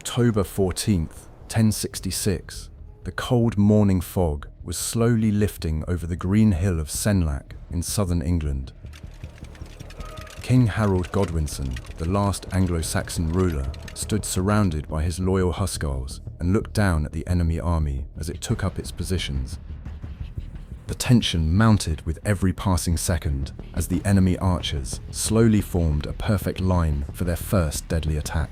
October 14th, 1066, the cold morning fog was slowly lifting over the green hill of Senlac in southern England. King Harold Godwinson, the last Anglo-Saxon ruler, stood surrounded by his loyal Huscarls and looked down at the enemy army as it took up its positions. The tension mounted with every passing second as the enemy archers slowly formed a perfect line for their first deadly attack.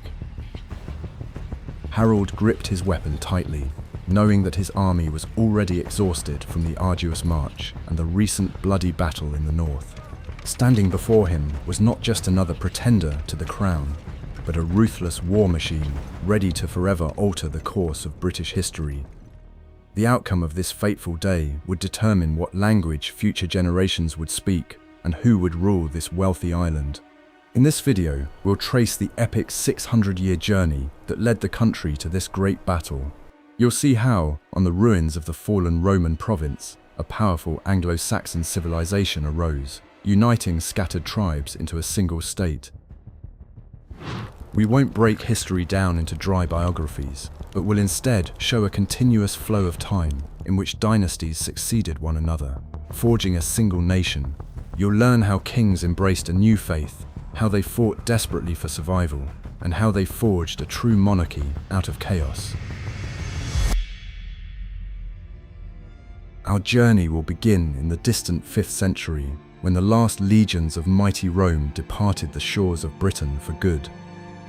Harold gripped his weapon tightly, knowing that his army was already exhausted from the arduous march and the recent bloody battle in the north. Standing before him was not just another pretender to the crown, but a ruthless war machine ready to forever alter the course of British history. The outcome of this fateful day would determine what language future generations would speak and who would rule this wealthy island. In this video, we'll trace the epic 600-year journey that led the country to this great battle. You'll see how, on the ruins of the fallen Roman province, a powerful Anglo-Saxon civilization arose, uniting scattered tribes into a single state. We won't break history down into dry biographies, but will instead show a continuous flow of time in which dynasties succeeded one another, forging a single nation. You'll learn how kings embraced a new faith, how they fought desperately for survival, and how they forged a true monarchy out of chaos. Our journey will begin in the distant 5th century, when the last legions of mighty Rome departed the shores of Britain for good.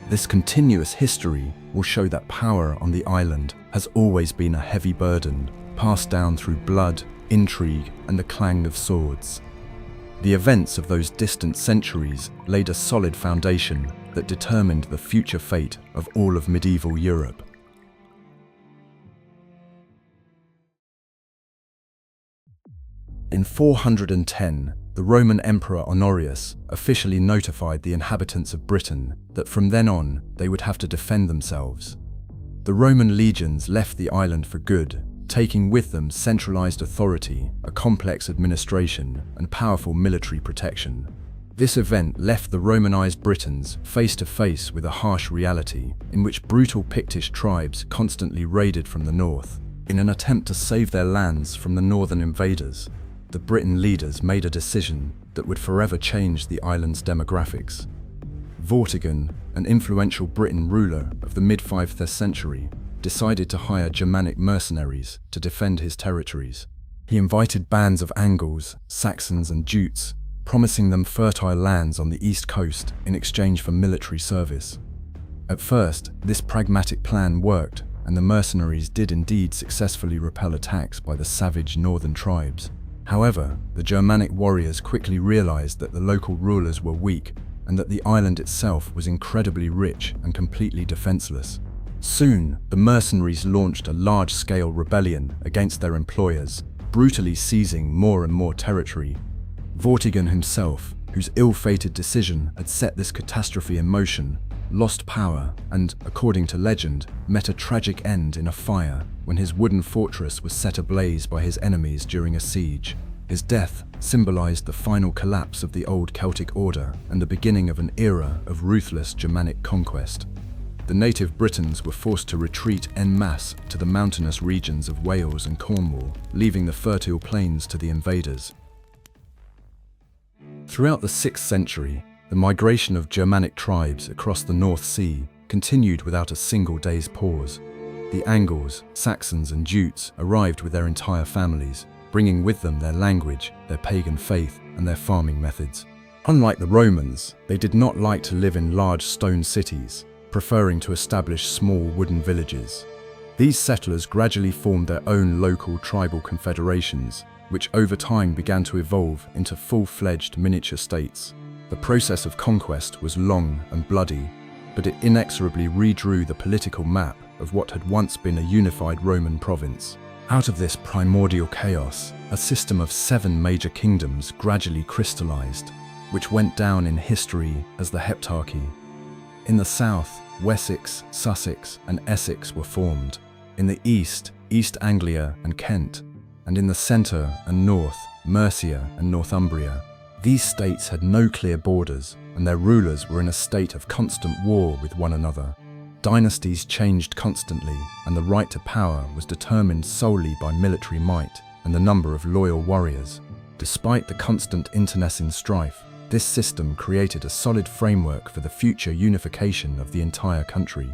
This continuous history will show that power on the island has always been a heavy burden, passed down through blood, intrigue, and the clang of swords. The events of those distant centuries laid a solid foundation that determined the future fate of all of medieval Europe. In 410, the Roman Emperor Honorius officially notified the inhabitants of Britain that from then on they would have to defend themselves. The Roman legions left the island for good, taking with them centralized authority, a complex administration, and powerful military protection. This event left the Romanized Britons face to face with a harsh reality in which brutal Pictish tribes constantly raided from the north. In an attempt to save their lands from the northern invaders, the Briton leaders made a decision that would forever change the island's demographics. Vortigern, an influential Briton ruler of the mid-5th century, decided to hire Germanic mercenaries to defend his territories. He invited bands of Angles, Saxons and Jutes, promising them fertile lands on the east coast in exchange for military service. At first, this pragmatic plan worked, and the mercenaries did indeed successfully repel attacks by the savage northern tribes. However, the Germanic warriors quickly realized that the local rulers were weak and that the island itself was incredibly rich and completely defenseless. Soon, the mercenaries launched a large-scale rebellion against their employers, brutally seizing more and more territory. Vortigern himself, whose ill-fated decision had set this catastrophe in motion, lost power and, according to legend, met a tragic end in a fire when his wooden fortress was set ablaze by his enemies during a siege. His death symbolized the final collapse of the old Celtic order and the beginning of an era of ruthless Germanic conquest. The native Britons were forced to retreat en masse to the mountainous regions of Wales and Cornwall, leaving the fertile plains to the invaders. Throughout the 6th century, the migration of Germanic tribes across the North Sea continued without a single day's pause. The Angles, Saxons and Jutes arrived with their entire families, bringing with them their language, their pagan faith, and their farming methods. Unlike the Romans, they did not like to live in large stone cities, preferring to establish small wooden villages. These settlers gradually formed their own local tribal confederations, which over time began to evolve into full-fledged miniature states. The process of conquest was long and bloody, but it inexorably redrew the political map of what had once been a unified Roman province. Out of this primordial chaos, a system of 7 major kingdoms gradually crystallized, which went down in history as the Heptarchy. In the south, Wessex, Sussex, and Essex were formed. In the east, East Anglia and Kent, and in the centre and north, Mercia and Northumbria. These states had no clear borders, and their rulers were in a state of constant war with one another. Dynasties changed constantly, and the right to power was determined solely by military might and the number of loyal warriors. Despite the constant internecine strife, this system created a solid framework for the future unification of the entire country.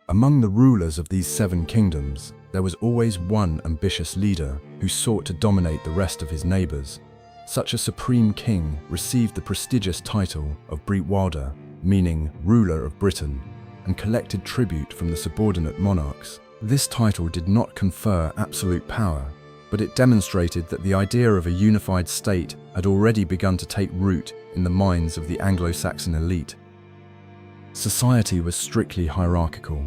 Among the rulers of these 7 kingdoms, there was always one ambitious leader who sought to dominate the rest of his neighbors. Such a supreme king received the prestigious title of Breitwalder, meaning ruler of Britain, and collected tribute from the subordinate monarchs. This title did not confer absolute power, but it demonstrated that the idea of a unified state had already begun to take root in the minds of the Anglo-Saxon elite. Society was strictly hierarchical.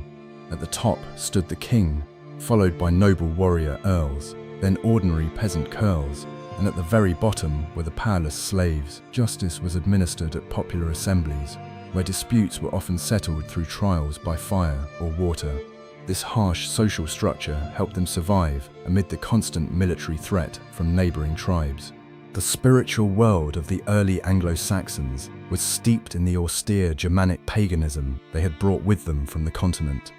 At the top stood the king, followed by noble warrior earls, then ordinary peasant ceorls, and at the very bottom were the powerless slaves. Justice was administered at popular assemblies, where disputes were often settled through trials by fire or water. This harsh social structure helped them survive amid the constant military threat from neighboring tribes. The spiritual world of the early Anglo-Saxons was steeped in the austere Germanic paganism they had brought with them from the continent.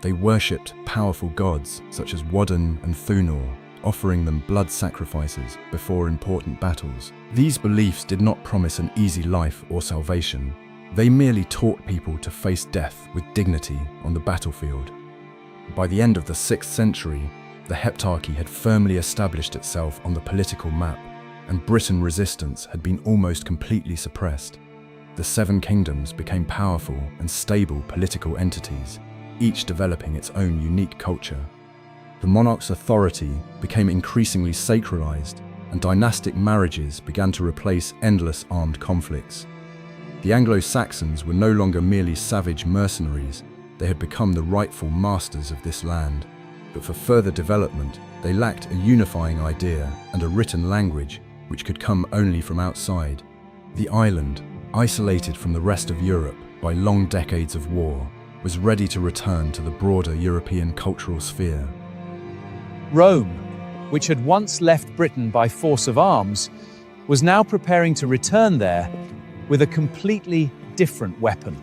They worshipped powerful gods such as Woden and Thunor, offering them blood sacrifices before important battles. These beliefs did not promise an easy life or salvation. They merely taught people to face death with dignity on the battlefield. By the end of the 6th century, the Heptarchy had firmly established itself on the political map, and Britain resistance had been almost completely suppressed. The 7 kingdoms became powerful and stable political entities, each developing its own unique culture. The monarch's authority became increasingly sacralized, and dynastic marriages began to replace endless armed conflicts. The Anglo-Saxons were no longer merely savage mercenaries, they had become the rightful masters of this land. But for further development, they lacked a unifying idea and a written language which could come only from outside. The island, isolated from the rest of Europe by long decades of war, was ready to return to the broader European cultural sphere. Rome, which had once left Britain by force of arms, was now preparing to return there with a completely different weapon.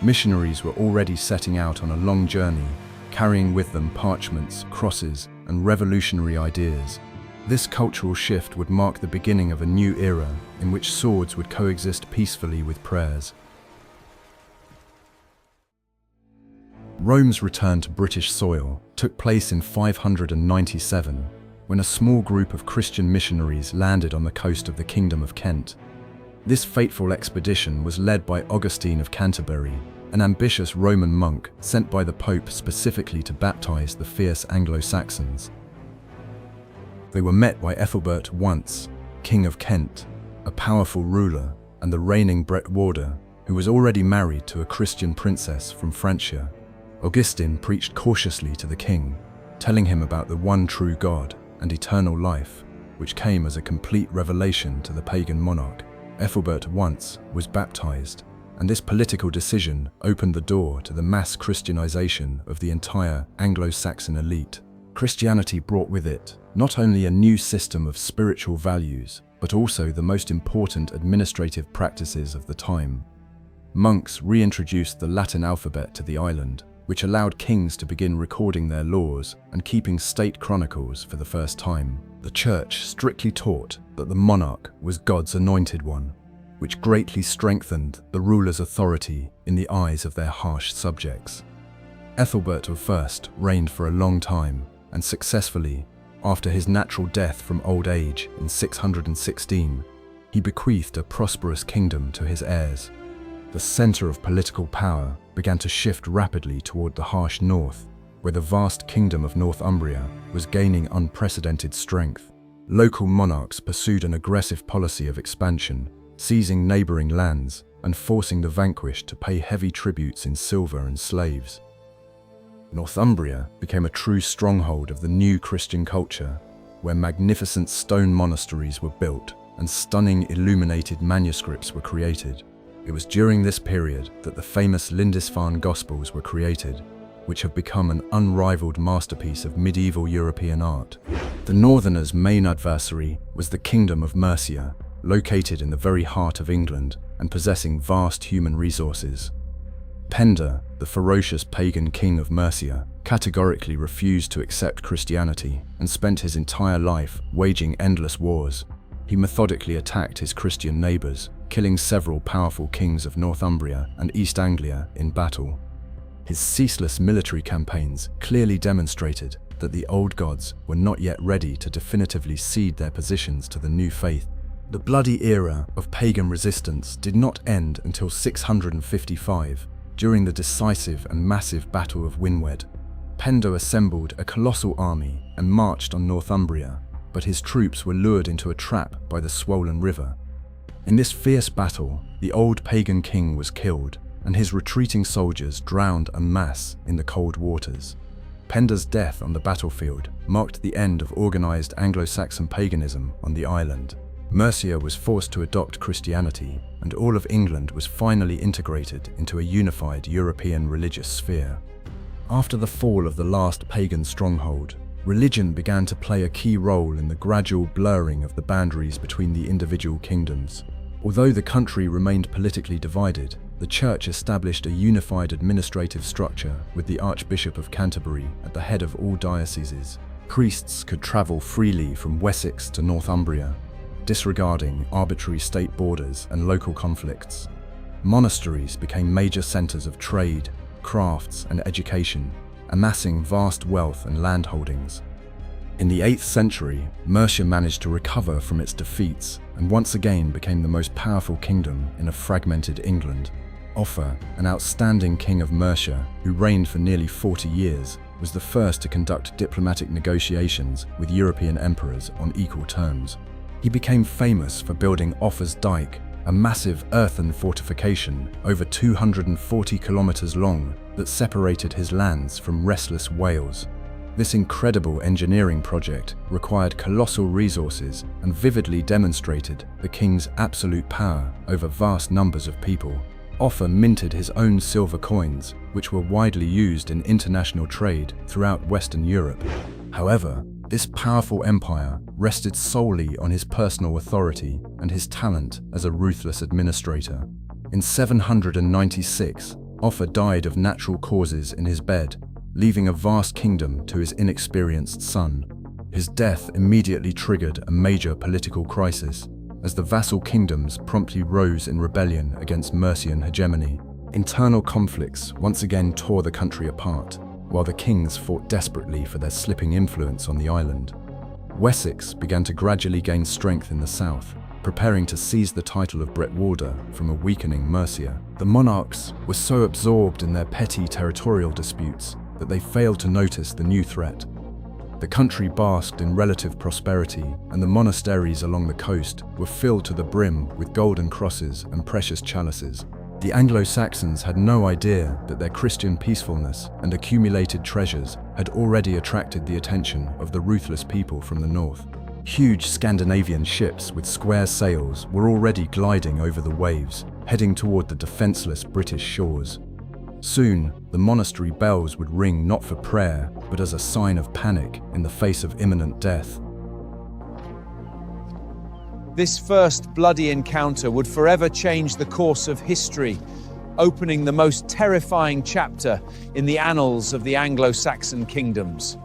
Missionaries were already setting out on a long journey, carrying with them parchments, crosses, and revolutionary ideas. This cultural shift would mark the beginning of a new era in which swords would coexist peacefully with prayers. Rome's return to British soil took place in 597, when a small group of Christian missionaries landed on the coast of the Kingdom of Kent. This fateful expedition was led by Augustine of Canterbury, an ambitious Roman monk sent by the Pope specifically to baptize the fierce Anglo-Saxons. They were met by Ethelbert I, King of Kent, a powerful ruler, and the reigning Breitwalder, who was already married to a Christian princess from Francia. Augustine preached cautiously to the king, telling him about the one true God and eternal life, which came as a complete revelation to the pagan monarch. Ethelbert I was baptized, and this political decision opened the door to the mass Christianization of the entire Anglo-Saxon elite. Christianity brought with it not only a new system of spiritual values, but also the most important administrative practices of the time. Monks reintroduced the Latin alphabet to the island, which allowed kings to begin recording their laws and keeping state chronicles for the first time. The Church strictly taught that the monarch was God's anointed one, which greatly strengthened the ruler's authority in the eyes of their harsh subjects. Ethelbert I reigned for a long time, and successfully, after his natural death from old age in 616, he bequeathed a prosperous kingdom to his heirs. The center of political power began to shift rapidly toward the harsh north, where the vast kingdom of Northumbria was gaining unprecedented strength. Local monarchs pursued an aggressive policy of expansion, seizing neighboring lands and forcing the vanquished to pay heavy tributes in silver and slaves. Northumbria became a true stronghold of the new Christian culture, where magnificent stone monasteries were built and stunning illuminated manuscripts were created. It was during this period that the famous Lindisfarne Gospels were created, which have become an unrivaled masterpiece of medieval European art. The Northerners' main adversary was the Kingdom of Mercia, located in the very heart of England and possessing vast human resources. Penda, the ferocious pagan king of Mercia, categorically refused to accept Christianity and spent his entire life waging endless wars. He methodically attacked his Christian neighbours, killing several powerful kings of Northumbria and East Anglia in battle. His ceaseless military campaigns clearly demonstrated that the old gods were not yet ready to definitively cede their positions to the new faith. The bloody era of pagan resistance did not end until 655, during the decisive and massive Battle of Winwed. Penda assembled a colossal army and marched on Northumbria, but his troops were lured into a trap by the swollen river. In this fierce battle, the old pagan king was killed, and his retreating soldiers drowned en masse in the cold waters. Penda's death on the battlefield marked the end of organized Anglo-Saxon paganism on the island. Mercia was forced to adopt Christianity, and all of England was finally integrated into a unified European religious sphere. After the fall of the last pagan stronghold, religion began to play a key role in the gradual blurring of the boundaries between the individual kingdoms. Although the country remained politically divided, the Church established a unified administrative structure with the Archbishop of Canterbury at the head of all dioceses. Priests could travel freely from Wessex to Northumbria, disregarding arbitrary state borders and local conflicts. Monasteries became major centers of trade, crafts, and education, amassing vast wealth and landholdings. In the 8th century, Mercia managed to recover from its defeats and once again became the most powerful kingdom in a fragmented England. Offa, an outstanding king of Mercia who reigned for nearly 40 years, was the first to conduct diplomatic negotiations with European emperors on equal terms. He became famous for building Offa's Dyke, a massive earthen fortification over 240 kilometers long that separated his lands from restless Wales. This incredible engineering project required colossal resources and vividly demonstrated the king's absolute power over vast numbers of people. Offa minted his own silver coins, which were widely used in international trade throughout Western Europe. However, this powerful empire rested solely on his personal authority and his talent as a ruthless administrator. In 796, Offa died of natural causes in his bed, leaving a vast kingdom to his inexperienced son. His death immediately triggered a major political crisis, as the vassal kingdoms promptly rose in rebellion against Mercian hegemony. Internal conflicts once again tore the country apart, while the kings fought desperately for their slipping influence on the island. Wessex began to gradually gain strength in the south, preparing to seize the title of Bretwalda from a weakening Mercia. The monarchs were so absorbed in their petty territorial disputes that they failed to notice the new threat. The country basked in relative prosperity, and the monasteries along the coast were filled to the brim with golden crosses and precious chalices. The Anglo-Saxons had no idea that their Christian peacefulness and accumulated treasures had already attracted the attention of the ruthless people from the north. Huge Scandinavian ships with square sails were already gliding over the waves, heading toward the defenseless British shores. Soon, the monastery bells would ring not for prayer, but as a sign of panic in the face of imminent death. This first bloody encounter would forever change the course of history, opening the most terrifying chapter in the annals of the Anglo-Saxon kingdoms.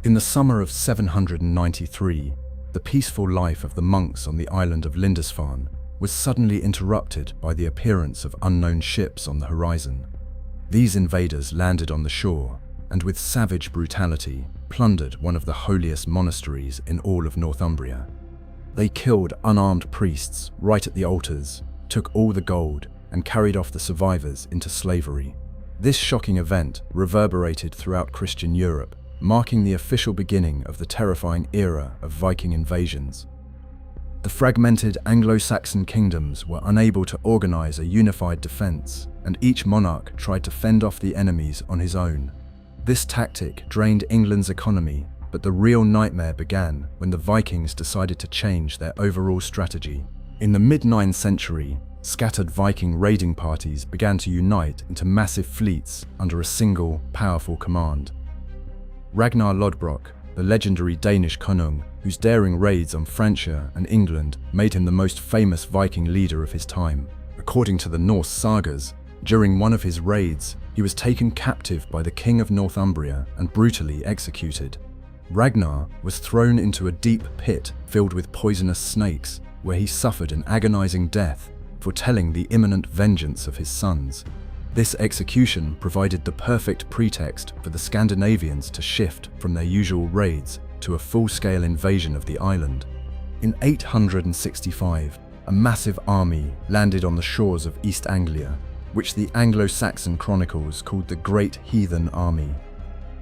In the summer of 793, the peaceful life of the monks on the island of Lindisfarne was suddenly interrupted by the appearance of unknown ships on the horizon. These invaders landed on the shore and with savage brutality plundered one of the holiest monasteries in all of Northumbria. They killed unarmed priests right at the altars, took all the gold, and carried off the survivors into slavery. This shocking event reverberated throughout Christian Europe, marking the official beginning of the terrifying era of Viking invasions. The fragmented Anglo-Saxon kingdoms were unable to organize a unified defense, and each monarch tried to fend off the enemies on his own. This tactic drained England's economy, but the real nightmare began when the Vikings decided to change their overall strategy. In the mid-9th century, scattered Viking raiding parties began to unite into massive fleets under a single, powerful command. Ragnar Lodbrok, the legendary Danish konung, whose daring raids on Mercia and England made him the most famous Viking leader of his time. According to the Norse sagas, during one of his raids, he was taken captive by the king of Northumbria and brutally executed. Ragnar was thrown into a deep pit filled with poisonous snakes, where he suffered an agonizing death, foretelling the imminent vengeance of his sons. This execution provided the perfect pretext for the Scandinavians to shift from their usual raids to a full-scale invasion of the island. In 865, a massive army landed on the shores of East Anglia, which the Anglo-Saxon chronicles called the Great Heathen Army.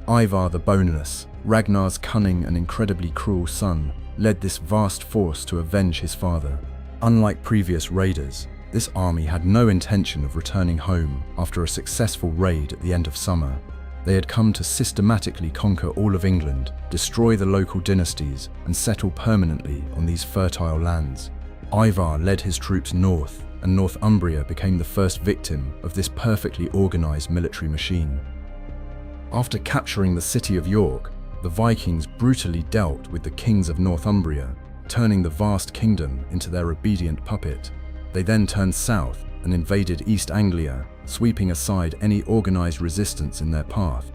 Ivar the Boneless, Ragnar's cunning and incredibly cruel son, led this vast force to avenge his father. Unlike previous raiders, this army had no intention of returning home after a successful raid at the end of summer. They had come to systematically conquer all of England, destroy the local dynasties, and settle permanently on these fertile lands. Ivar led his troops north, and Northumbria became the first victim of this perfectly organized military machine. After capturing the city of York, the Vikings brutally dealt with the kings of Northumbria, turning the vast kingdom into their obedient puppet. They then turned south and invaded East Anglia, sweeping aside any organized resistance in their path.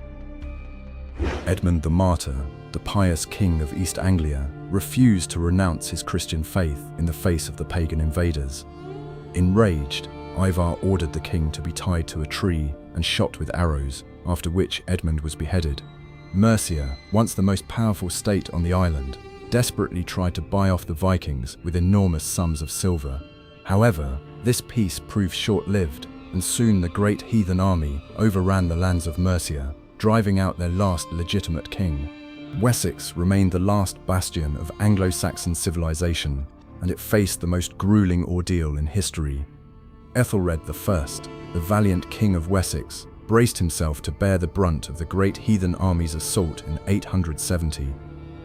Edmund the Martyr, the pious king of East Anglia, refused to renounce his Christian faith in the face of the pagan invaders. Enraged, Ivar ordered the king to be tied to a tree and shot with arrows, after which Edmund was beheaded. Mercia, once the most powerful state on the island, desperately tried to buy off the Vikings with enormous sums of silver. However, this peace proved short-lived, and soon the great heathen army overran the lands of Mercia, driving out their last legitimate king. Wessex remained the last bastion of Anglo-Saxon civilization, and it faced the most grueling ordeal in history. Ethelred I, the valiant king of Wessex, braced himself to bear the brunt of the great heathen army's assault in 870.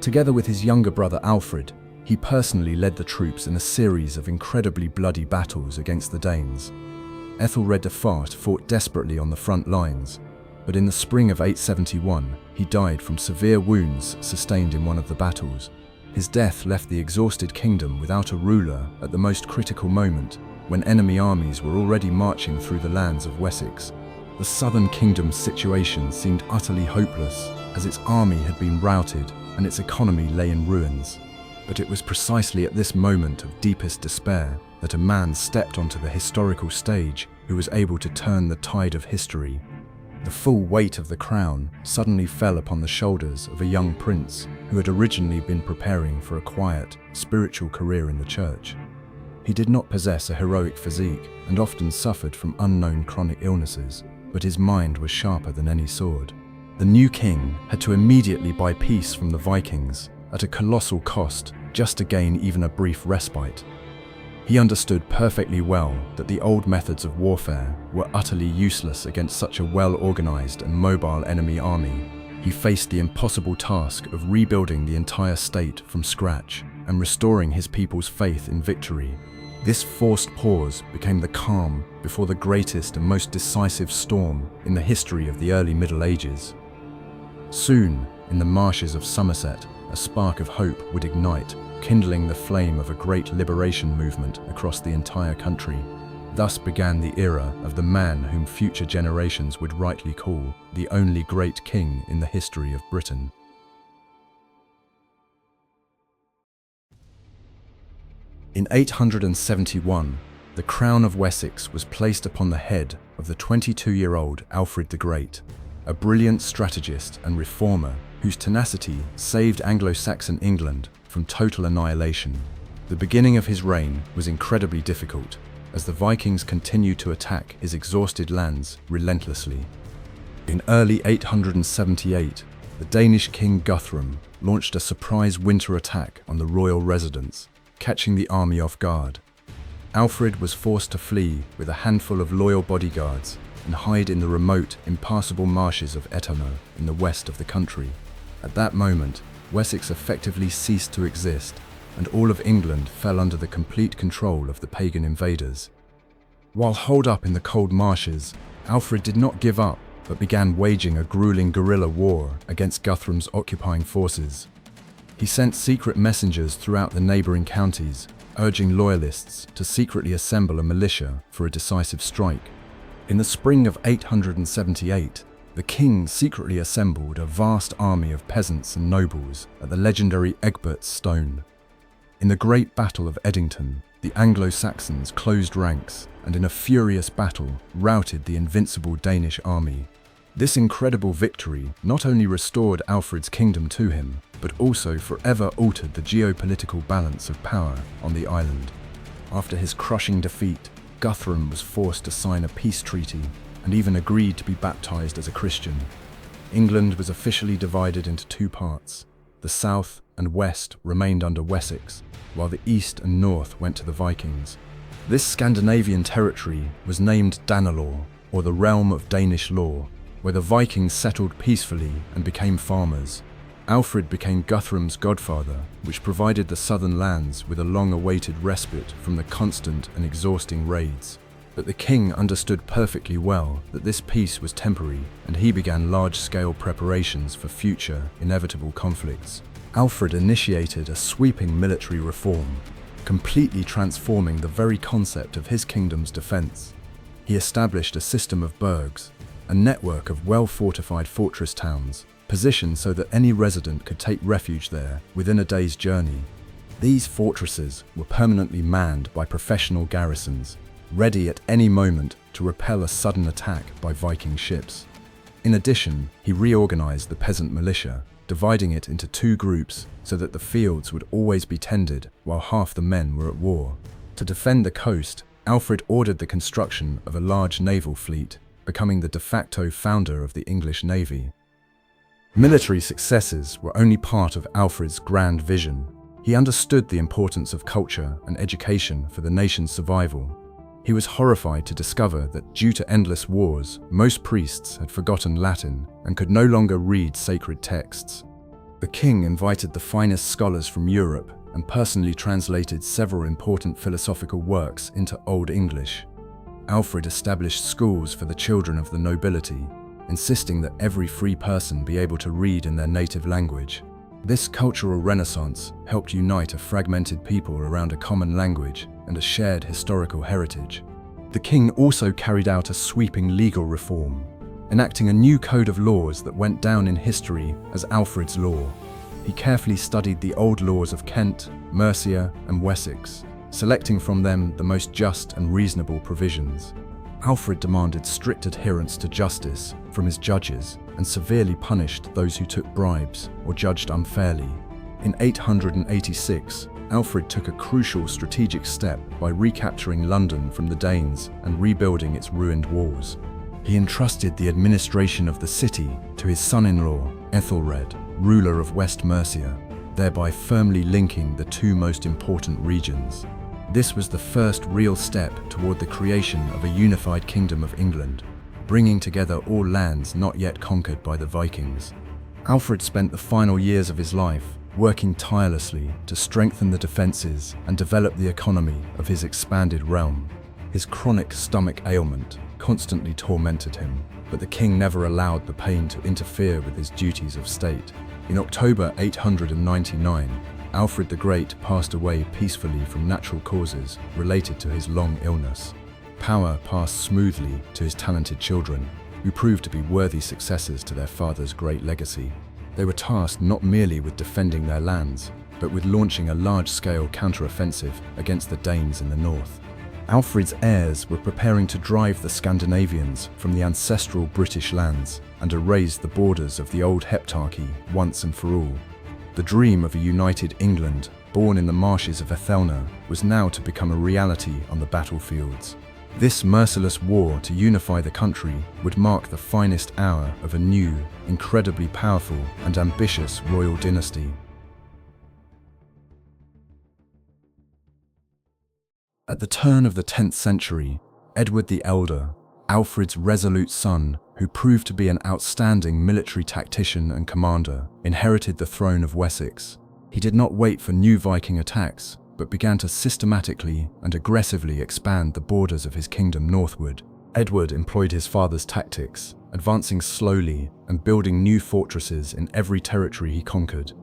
Together with his younger brother Alfred, he personally led the troops in a series of incredibly bloody battles against the Danes. Ethelred I fought desperately on the front lines, but in the spring of 871, he died from severe wounds sustained in one of the battles. His death left the exhausted kingdom without a ruler at the most critical moment, when enemy armies were already marching through the lands of Wessex. The southern kingdom's situation seemed utterly hopeless, as its army had been routed and its economy lay in ruins. But it was precisely at this moment of deepest despair that a man stepped onto the historical stage who was able to turn the tide of history. The full weight of the crown suddenly fell upon the shoulders of a young prince who had originally been preparing for a quiet, spiritual career in the church. He did not possess a heroic physique and often suffered from unknown chronic illnesses, but his mind was sharper than any sword. The new king had to immediately buy peace from the Vikings at a colossal cost just to gain even a brief respite. He understood perfectly well that the old methods of warfare were utterly useless against such a well-organized and mobile enemy army. He faced the impossible task of rebuilding the entire state from scratch and restoring his people's faith in victory. This forced pause became the calm before the greatest and most decisive storm in the history of the early Middle Ages. Soon, in the marshes of Somerset, a spark of hope would ignite, kindling the flame of a great liberation movement across the entire country. Thus began the era of the man whom future generations would rightly call the only great king in the history of Britain. In 871, the crown of Wessex was placed upon the head of the 22-year-old Alfred the Great, a brilliant strategist and reformer whose tenacity saved Anglo-Saxon England from total annihilation. The beginning of his reign was incredibly difficult, as the Vikings continued to attack his exhausted lands relentlessly. In early 878, the Danish king Guthrum launched a surprise winter attack on the royal residence, catching the army off guard. Alfred was forced to flee with a handful of loyal bodyguards and hide in the remote, impassable marshes of Ettermo in the west of the country. At that moment, Wessex effectively ceased to exist, and all of England fell under the complete control of the pagan invaders. While holed up in the cold marshes, Alfred did not give up, but began waging a grueling guerrilla war against Guthrum's occupying forces. He sent secret messengers throughout the neighboring counties, urging loyalists to secretly assemble a militia for a decisive strike. In the spring of 878, the king secretly assembled a vast army of peasants and nobles at the legendary Egbert's Stone. In the Great Battle of Edington, the Anglo-Saxons closed ranks and in a furious battle routed the invincible Danish army. This incredible victory not only restored Alfred's kingdom to him, but also forever altered the geopolitical balance of power on the island. After his crushing defeat, Guthrum was forced to sign a peace treaty and even agreed to be baptized as a Christian. England was officially divided into two parts. The south and west remained under Wessex, while the east and north went to the Vikings. This Scandinavian territory was named Danelaw, or the realm of Danish law, where the Vikings settled peacefully and became farmers. Alfred became Guthrum's godfather, which provided the southern lands with a long-awaited respite from the constant and exhausting raids. But the king understood perfectly well that this peace was temporary, and he began large-scale preparations for future, inevitable conflicts. Alfred initiated a sweeping military reform, completely transforming the very concept of his kingdom's defense. He established a system of burghs, a network of well-fortified fortress towns, positioned so that any resident could take refuge there within a day's journey. These fortresses were permanently manned by professional garrisons, ready at any moment to repel a sudden attack by Viking ships. In addition, he reorganized the peasant militia, dividing it into two groups so that the fields would always be tended while half the men were at war. To defend the coast, Alfred ordered the construction of a large naval fleet, becoming the de facto founder of the English Navy. Military successes were only part of Alfred's grand vision. He understood the importance of culture and education for the nation's survival. He was horrified to discover that due to endless wars, most priests had forgotten Latin and could no longer read sacred texts. The king invited the finest scholars from Europe and personally translated several important philosophical works into Old English. Alfred established schools for the children of the nobility, insisting that every free person be able to read in their native language. This cultural renaissance helped unite a fragmented people around a common language and a shared historical heritage. The king also carried out a sweeping legal reform, enacting a new code of laws that went down in history as Alfred's Law. He carefully studied the old laws of Kent, Mercia, and Wessex, selecting from them the most just and reasonable provisions. Alfred demanded strict adherence to justice from his judges and severely punished those who took bribes or judged unfairly. In 886, Alfred took a crucial strategic step by recapturing London from the Danes and rebuilding its ruined walls. He entrusted the administration of the city to his son-in-law, Ethelred, ruler of West Mercia, thereby firmly linking the two most important regions. This was the first real step toward the creation of a unified kingdom of England, bringing together all lands not yet conquered by the Vikings. Alfred spent the final years of his life working tirelessly to strengthen the defenses and develop the economy of his expanded realm. His chronic stomach ailment constantly tormented him, but the king never allowed the pain to interfere with his duties of state. In October 899, Alfred the Great passed away peacefully from natural causes related to his long illness. Power passed smoothly to his talented children, who proved to be worthy successors to their father's great legacy. They were tasked not merely with defending their lands, but with launching a large-scale counter-offensive against the Danes in the north. Alfred's heirs were preparing to drive the Scandinavians from the ancestral British lands and erase the borders of the old Heptarchy once and for all. The dream of a united England, born in the marshes of Athelney, was now to become a reality on the battlefields. This merciless war to unify the country would mark the finest hour of a new, incredibly powerful and ambitious royal dynasty. At the turn of the 10th century, Edward the Elder, Alfred's resolute son, who proved to be an outstanding military tactician and commander, inherited the throne of Wessex. He did not wait for new Viking attacks, but began to systematically and aggressively expand the borders of his kingdom northward. Edward employed his father's tactics, advancing slowly and building new fortresses in every territory he conquered.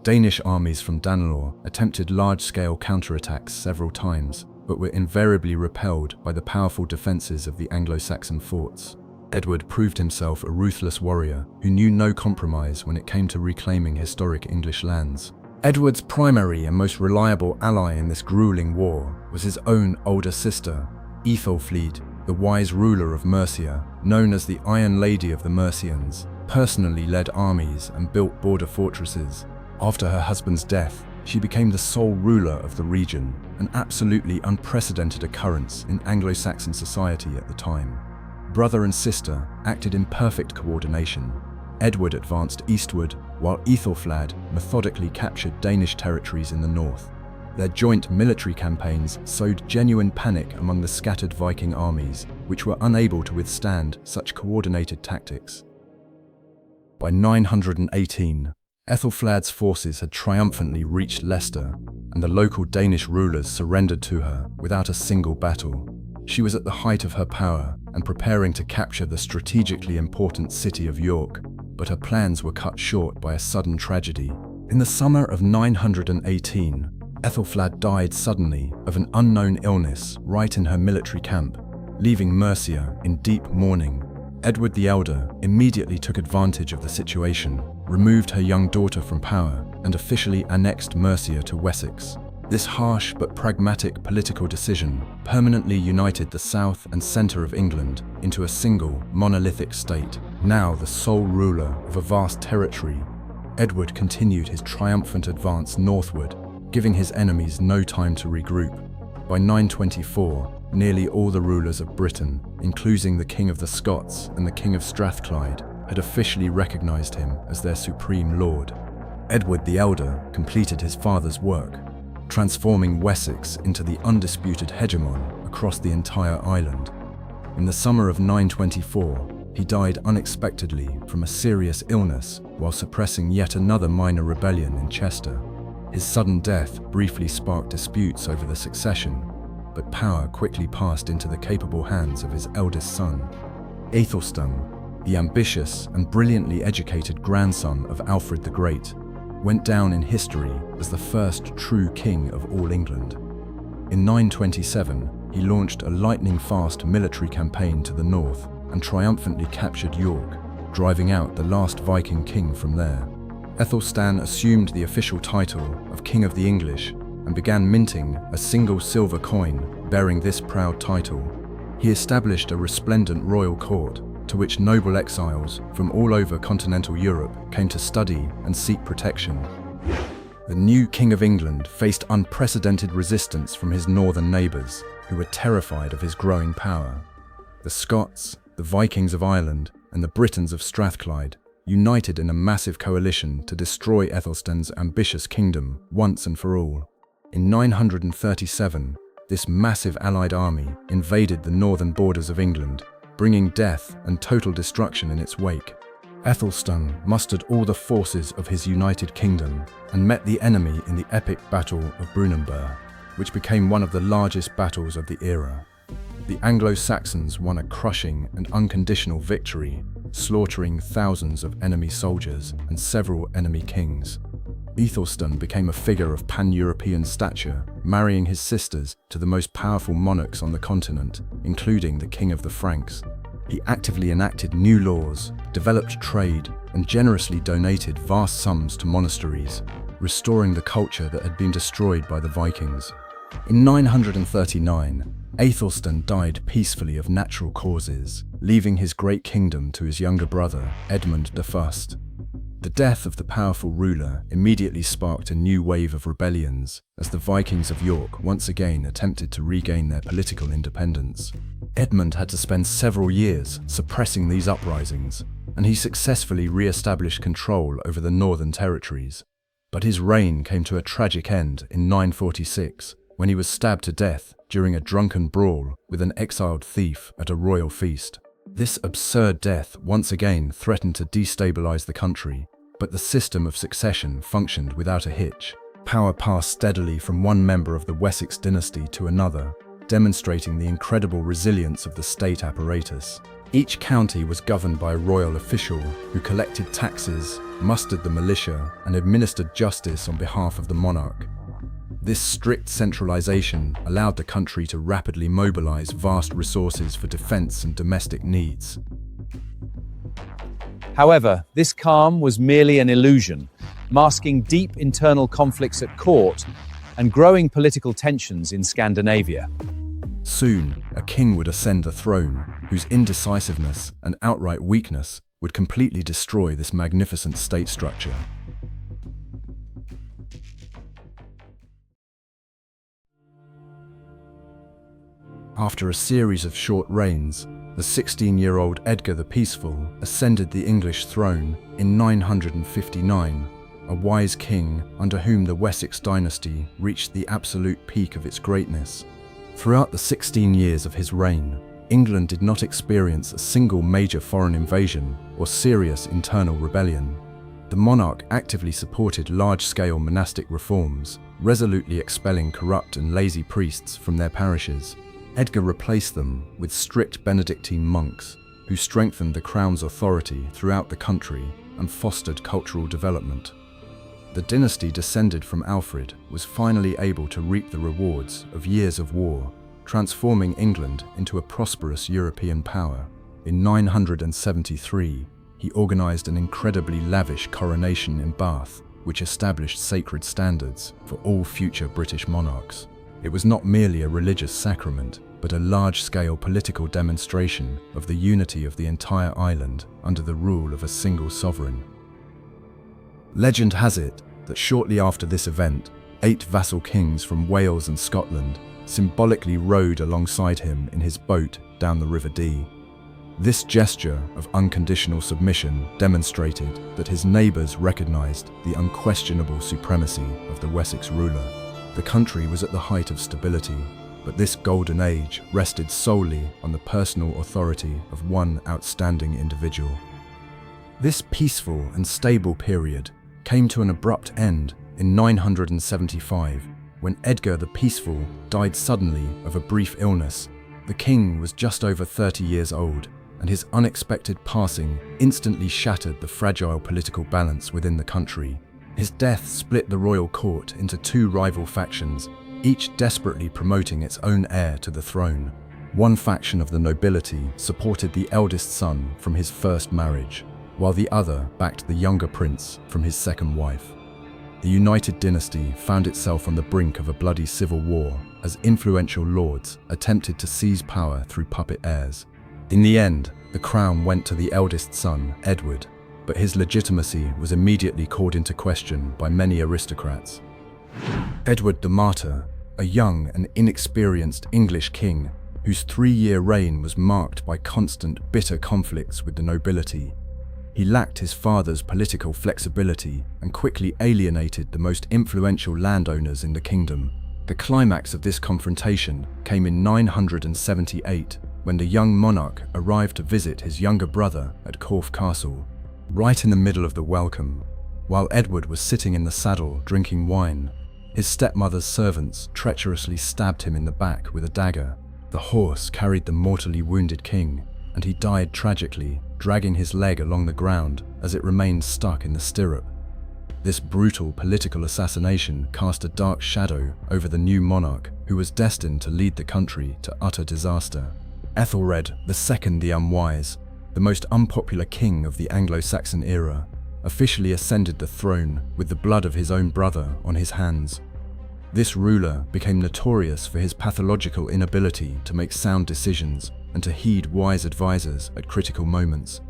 Danish armies from Danelaw attempted large-scale counterattacks several times, but were invariably repelled by the powerful defences of the Anglo-Saxon forts. Edward proved himself a ruthless warrior who knew no compromise when it came to reclaiming historic English lands. Edward's primary and most reliable ally in this grueling war was his own older sister, Aethelflaed, the wise ruler of Mercia, known as the Iron Lady of the Mercians, personally led armies and built border fortresses. After her husband's death, she became the sole ruler of the region, an absolutely unprecedented occurrence in Anglo-Saxon society at the time. Brother and sister acted in perfect coordination. Edward advanced eastward, while Aethelflaed methodically captured Danish territories in the north. Their joint military campaigns sowed genuine panic among the scattered Viking armies, which were unable to withstand such coordinated tactics. By 918, Aethelflaed's forces had triumphantly reached Leicester, and the local Danish rulers surrendered to her without a single battle. She was at the height of her power and preparing to capture the strategically important city of York, but her plans were cut short by a sudden tragedy. In the summer of 918, Aethelflaed died suddenly of an unknown illness right in her military camp, leaving Mercia in deep mourning. Edward the Elder immediately took advantage of the situation, removed her young daughter from power, and officially annexed Mercia to Wessex. This harsh but pragmatic political decision permanently united the south and centre of England into a single, monolithic state, now the sole ruler of a vast territory. Edward continued his triumphant advance northward, giving his enemies no time to regroup. By 924, nearly all the rulers of Britain, including the King of the Scots and the King of Strathclyde, had officially recognised him as their supreme lord. Edward the Elder completed his father's work, transforming Wessex into the undisputed hegemon across the entire island. In the summer of 924, he died unexpectedly from a serious illness while suppressing yet another minor rebellion in Chester. His sudden death briefly sparked disputes over the succession, but power quickly passed into the capable hands of his eldest son. Aethelstan, the ambitious and brilliantly educated grandson of Alfred the Great, went down in history as the first true king of all England. In 927, he launched a lightning-fast military campaign to the north and triumphantly captured York, driving out the last Viking king from there. Aethelstan assumed the official title of King of the English and began minting a single silver coin bearing this proud title. He established a resplendent royal court to which noble exiles from all over continental Europe came to study and seek protection. The new King of England faced unprecedented resistance from his northern neighbours, who were terrified of his growing power. The Scots, the Vikings of Ireland, and the Britons of Strathclyde united in a massive coalition to destroy Aethelstan's ambitious kingdom once and for all. In 937, this massive allied army invaded the northern borders of England, bringing death and total destruction in its wake. Aethelstan mustered all the forces of his united kingdom and met the enemy in the epic Battle of Brunanburh, which became one of the largest battles of the era. The Anglo-Saxons won a crushing and unconditional victory, slaughtering thousands of enemy soldiers and several enemy kings. Aethelstan became a figure of pan-European stature, marrying his sisters to the most powerful monarchs on the continent, including the King of the Franks. He actively enacted new laws, developed trade, and generously donated vast sums to monasteries, restoring the culture that had been destroyed by the Vikings. In 939, Aethelstan died peacefully of natural causes, leaving his great kingdom to his younger brother, Edmund I. The death of the powerful ruler immediately sparked a new wave of rebellions as the Vikings of York once again attempted to regain their political independence. Edmund had to spend several years suppressing these uprisings, and he successfully re-established control over the northern territories. But his reign came to a tragic end in 946, when he was stabbed to death during a drunken brawl with an exiled thief at a royal feast. This absurd death once again threatened to destabilize the country, but the system of succession functioned without a hitch. Power passed steadily from one member of the Wessex dynasty to another, demonstrating the incredible resilience of the state apparatus. Each county was governed by a royal official who collected taxes, mustered the militia, and administered justice on behalf of the monarch. This strict centralization allowed the country to rapidly mobilize vast resources for defense and domestic needs. However, this calm was merely an illusion, masking deep internal conflicts at court and growing political tensions in Scandinavia. Soon, a king would ascend the throne, whose indecisiveness and outright weakness would completely destroy this magnificent state structure. After a series of short reigns, the 16-year-old Edgar the Peaceful ascended the English throne in 959, a wise king under whom the Wessex dynasty reached the absolute peak of its greatness. Throughout the 16 years of his reign, England did not experience a single major foreign invasion or serious internal rebellion. The monarch actively supported large-scale monastic reforms, resolutely expelling corrupt and lazy priests from their parishes. Edgar replaced them with strict Benedictine monks who strengthened the crown's authority throughout the country and fostered cultural development. The dynasty descended from Alfred was finally able to reap the rewards of years of war, transforming England into a prosperous European power. In 973, he organized an incredibly lavish coronation in Bath, which established sacred standards for all future British monarchs. It was not merely a religious sacrament, but a large-scale political demonstration of the unity of the entire island under the rule of a single sovereign. Legend has it that shortly after this event, 8 vassal kings from Wales and Scotland symbolically rowed alongside him in his boat down the River Dee. This gesture of unconditional submission demonstrated that his neighbours recognised the unquestionable supremacy of the Wessex ruler. The country was at the height of stability, but this golden age rested solely on the personal authority of one outstanding individual. This peaceful and stable period came to an abrupt end in 975, when Edgar the Peaceful died suddenly of a brief illness. The king was just over 30 years old, and his unexpected passing instantly shattered the fragile political balance within the country. His death split the royal court into 2 rival factions, each desperately promoting its own heir to the throne. One faction of the nobility supported the eldest son from his first marriage, while the other backed the younger prince from his second wife. The united dynasty found itself on the brink of a bloody civil war as influential lords attempted to seize power through puppet heirs. In the end, the crown went to the eldest son, Edward, but his legitimacy was immediately called into question by many aristocrats. Edward the Martyr, a young and inexperienced English king whose 3-year reign was marked by constant, bitter conflicts with the nobility. He lacked his father's political flexibility and quickly alienated the most influential landowners in the kingdom. The climax of this confrontation came in 978, when the young monarch arrived to visit his younger brother at Corfe Castle. Right in the middle of the welcome, while Edward was sitting in the saddle drinking wine, his stepmother's servants treacherously stabbed him in the back with a dagger. The horse carried the mortally wounded king, and he died tragically, dragging his leg along the ground as it remained stuck in the stirrup. This brutal political assassination cast a dark shadow over the new monarch who was destined to lead the country to utter disaster. Ethelred II the Unwise, the most unpopular king of the Anglo-Saxon era, officially ascended the throne with the blood of his own brother on his hands. This ruler became notorious for his pathological inability to make sound decisions and to heed wise advisors at critical moments.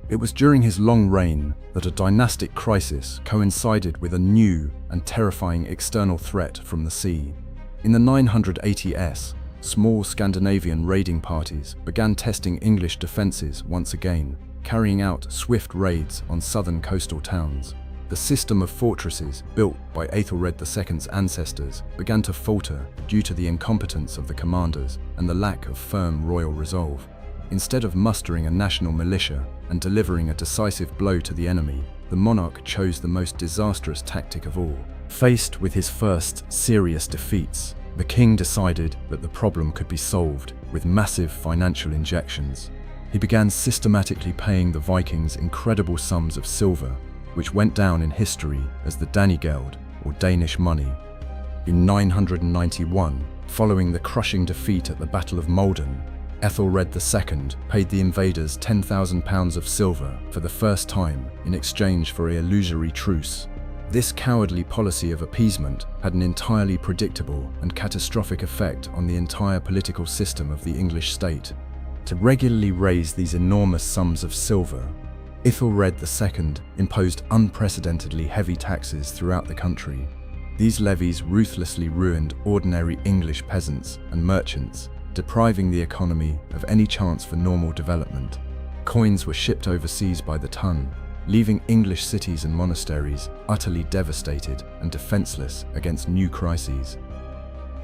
It was during his long reign that a dynastic crisis coincided with a new and terrifying external threat from the sea. In the 980s, small Scandinavian raiding parties began testing English defences once again, carrying out swift raids on southern coastal towns. The system of fortresses built by Aethelred II's ancestors began to falter due to the incompetence of the commanders and the lack of firm royal resolve. Instead of mustering a national militia and delivering a decisive blow to the enemy, the monarch chose the most disastrous tactic of all. Faced with his first serious defeats, the king decided that the problem could be solved with massive financial injections. He began systematically paying the Vikings incredible sums of silver, which went down in history as the Danigeld, or Danish money. In 991, following the crushing defeat at the Battle of Maldon, Ethelred II paid the invaders £10,000 of silver for the first time in exchange for an illusory truce. This cowardly policy of appeasement had an entirely predictable and catastrophic effect on the entire political system of the English state. To regularly raise these enormous sums of silver, Ethelred II imposed unprecedentedly heavy taxes throughout the country. These levies ruthlessly ruined ordinary English peasants and merchants, depriving the economy of any chance for normal development. Coins were shipped overseas by the ton, leaving English cities and monasteries utterly devastated and defenseless against new crises.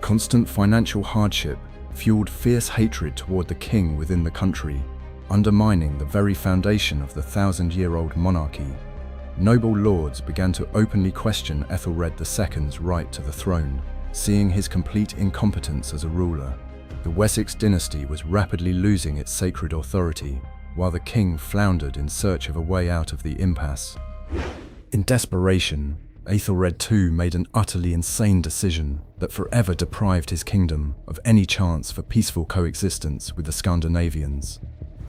Constant financial hardship fueled fierce hatred toward the king within the country, undermining the very foundation of the thousand-year-old monarchy. Noble lords began to openly question Ethelred II's right to the throne, seeing his complete incompetence as a ruler. The Wessex dynasty was rapidly losing its sacred authority, while the king floundered in search of a way out of the impasse. In desperation, Ethelred II made an utterly insane decision that forever deprived his kingdom of any chance for peaceful coexistence with the Scandinavians.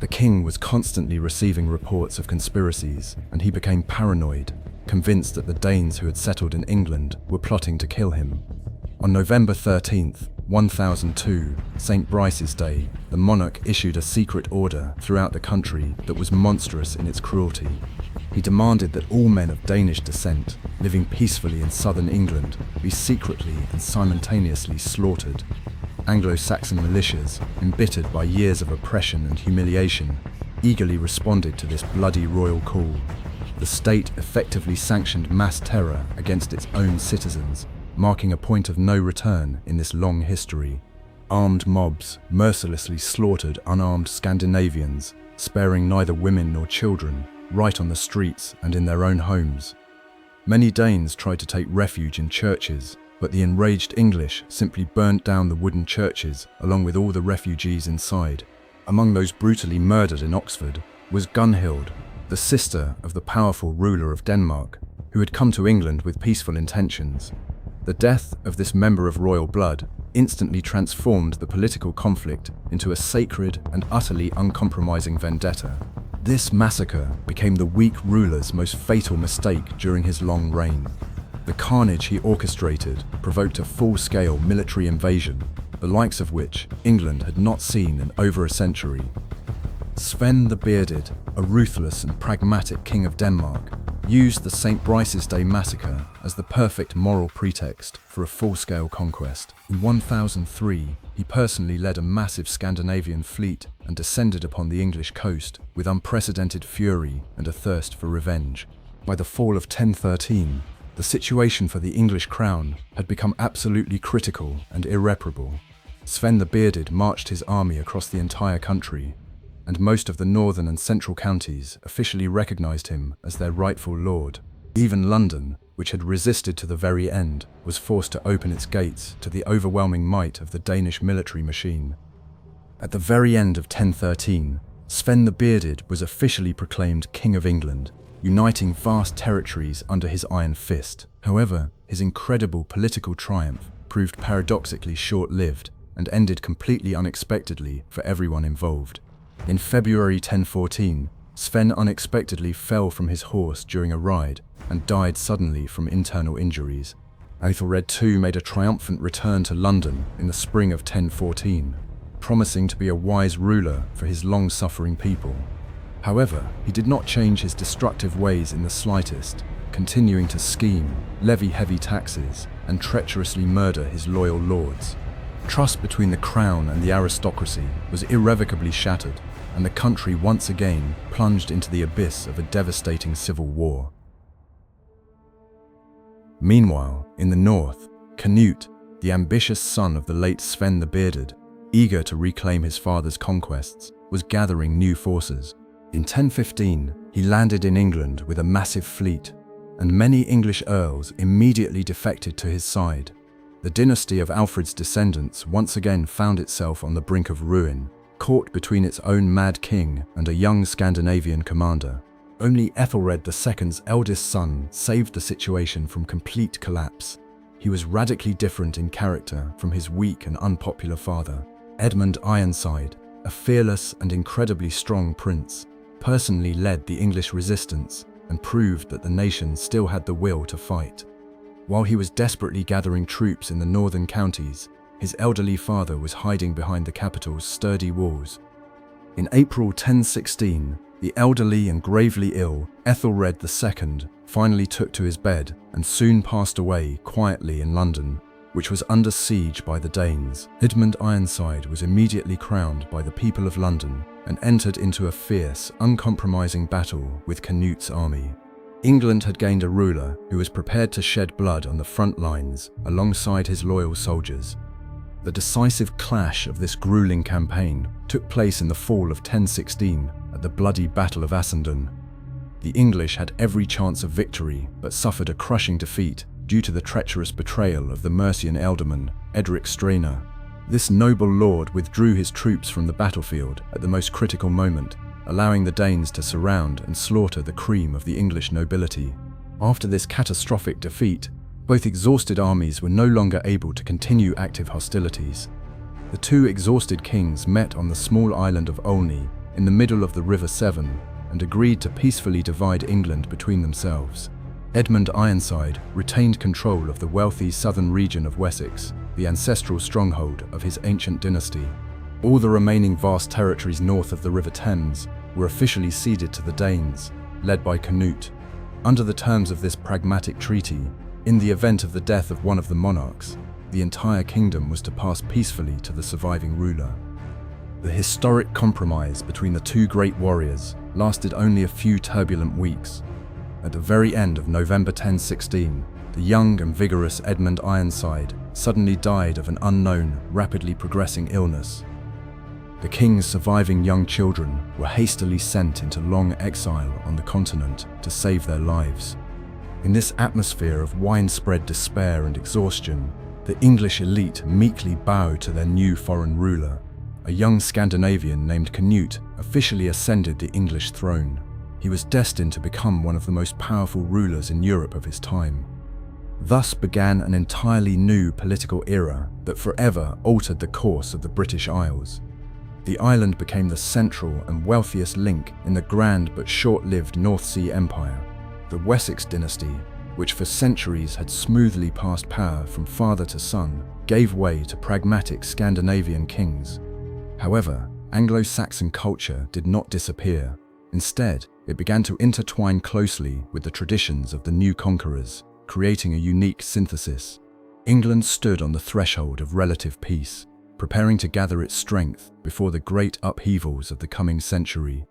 The king was constantly receiving reports of conspiracies, and he became paranoid, convinced that the Danes who had settled in England were plotting to kill him. On November 13th, 1002, St. Brice's Day, the monarch issued a secret order throughout the country that was monstrous in its cruelty. He demanded that all men of Danish descent, living peacefully in southern England, be secretly and simultaneously slaughtered. Anglo-Saxon militias, embittered by years of oppression and humiliation, eagerly responded to this bloody royal call. The state effectively sanctioned mass terror against its own citizens, marking a point of no return in this long history. Armed mobs mercilessly slaughtered unarmed Scandinavians, sparing neither women nor children, right on the streets and in their own homes. Many Danes tried to take refuge in churches, but the enraged English simply burnt down the wooden churches along with all the refugees inside. Among those brutally murdered in Oxford was Gunhild, the sister of the powerful ruler of Denmark, who had come to England with peaceful intentions. The death of this member of royal blood instantly transformed the political conflict into a sacred and utterly uncompromising vendetta. This massacre became the weak ruler's most fatal mistake during his long reign. The carnage he orchestrated provoked a full-scale military invasion, the likes of which England had not seen in over a century. Sven the Bearded, a ruthless and pragmatic king of Denmark, used the St. Brice's Day massacre as the perfect moral pretext for a full-scale conquest. In 1003, he personally led a massive Scandinavian fleet and descended upon the English coast with unprecedented fury and a thirst for revenge. By the fall of 1013, the situation for the English crown had become absolutely critical and irreparable. Sven the Bearded marched his army across the entire country, and most of the northern and central counties officially recognized him as their rightful lord. Even London, which had resisted to the very end, was forced to open its gates to the overwhelming might of the Danish military machine. At the very end of 1013, Sven the Bearded was officially proclaimed King of England, uniting vast territories under his iron fist. However, his incredible political triumph proved paradoxically short-lived and ended completely unexpectedly for everyone involved. In February 1014, Sven unexpectedly fell from his horse during a ride and died suddenly from internal injuries. Ethelred II made a triumphant return to London in the spring of 1014, promising to be a wise ruler for his long-suffering people. However, he did not change his destructive ways in the slightest, continuing to scheme, levy heavy taxes, and treacherously murder his loyal lords. Trust between the crown and the aristocracy was irrevocably shattered, and the country once again plunged into the abyss of a devastating civil war. Meanwhile, in the north, Canute, the ambitious son of the late Sven the Bearded, eager to reclaim his father's conquests, was gathering new forces. In 1015, he landed in England with a massive fleet, and many English earls immediately defected to his side. The dynasty of Alfred's descendants once again found itself on the brink of ruin, caught between its own mad king and a young Scandinavian commander. Only Ethelred II's eldest son saved the situation from complete collapse. He was radically different in character from his weak and unpopular father. Edmund Ironside, a fearless and incredibly strong prince, personally led the English resistance and proved that the nation still had the will to fight. While he was desperately gathering troops in the northern counties, his elderly father was hiding behind the capital's sturdy walls. In April 1016, the elderly and gravely ill Ethelred II finally took to his bed and soon passed away quietly in London, which was under siege by the Danes. Edmund Ironside was immediately crowned by the people of London and entered into a fierce, uncompromising battle with Canute's army. England had gained a ruler who was prepared to shed blood on the front lines alongside his loyal soldiers. The decisive clash of this grueling campaign took place in the fall of 1016 at the bloody Battle of Assendon. The English had every chance of victory but suffered a crushing defeat due to the treacherous betrayal of the Mercian ealdorman, Edric Strainer. This noble lord withdrew his troops from the battlefield at the most critical moment, allowing the Danes to surround and slaughter the cream of the English nobility. After this catastrophic defeat, both exhausted armies were no longer able to continue active hostilities. The two exhausted kings met on the small island of Olney in the middle of the River Severn and agreed to peacefully divide England between themselves. Edmund Ironside retained control of the wealthy southern region of Wessex, the ancestral stronghold of his ancient dynasty. All the remaining vast territories north of the River Thames were officially ceded to the Danes, led by Canute. Under the terms of this pragmatic treaty, in the event of the death of one of the monarchs, the entire kingdom was to pass peacefully to the surviving ruler. The historic compromise between the two great warriors lasted only a few turbulent weeks. At the very end of November 1016, the young and vigorous Edmund Ironside suddenly died of an unknown, rapidly progressing illness. The king's surviving young children were hastily sent into long exile on the continent to save their lives. In this atmosphere of widespread despair and exhaustion, the English elite meekly bowed to their new foreign ruler. A young Scandinavian named Canute officially ascended the English throne. He was destined to become one of the most powerful rulers in Europe of his time. Thus began an entirely new political era that forever altered the course of the British Isles. The island became the central and wealthiest link in the grand but short-lived North Sea Empire. The Wessex dynasty, which for centuries had smoothly passed power from father to son, gave way to pragmatic Scandinavian kings. However, Anglo-Saxon culture did not disappear. Instead, it began to intertwine closely with the traditions of the new conquerors, creating a unique synthesis. England stood on the threshold of relative peace, preparing to gather its strength before the great upheavals of the coming century.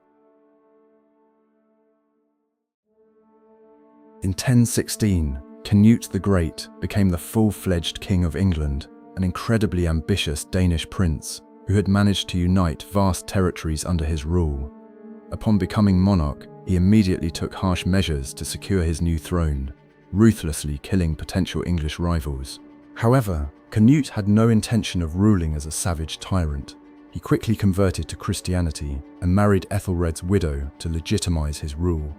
In 1016, Canute the Great became the full-fledged King of England, an incredibly ambitious Danish prince who had managed to unite vast territories under his rule. Upon becoming monarch, he immediately took harsh measures to secure his new throne, ruthlessly killing potential English rivals. However, Canute had no intention of ruling as a savage tyrant. He quickly converted to Christianity and married Ethelred's widow to legitimize his rule.